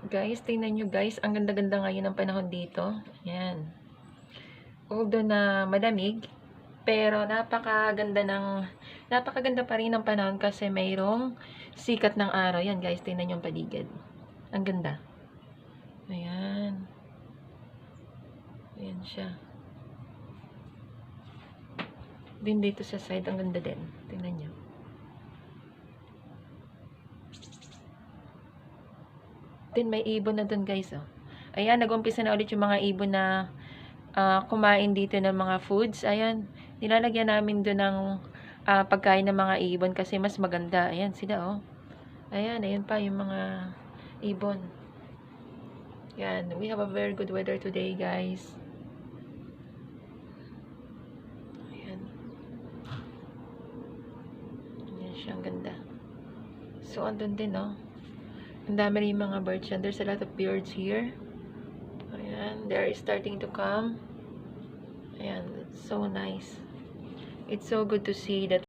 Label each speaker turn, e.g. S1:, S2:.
S1: Guys, tingnan nyo guys. Ang ganda-ganda ngayon ng panahon dito. Ayan. Although na malamig, pero napakaganda pa rin ng panahon kasi mayroong sikat ng araw. Yan guys, tingnan nyo yung paligid. Ang ganda. Ayan. Ayan siya. Din dito sa side, ang ganda din. Tingnan nyo. Din may ibon na dun guys, oh. Ayan, nag-umpisa na ulit yung mga ibon na kumain dito ng mga foods. Ayan, nilalagyan namin dun ng pagkain ng mga ibon kasi mas maganda. Ayan sila, oh. Ayan, ayan pa yung mga ibon. Ayan, we have a very good weather today, guys. Ayan. Ayan siya, ang ganda. So, andun din, oh. Ang dami rin mga birds yan. There's a lot of birds here. Ayan, they're starting to come. Ayan, it's so nice. It's so good to see that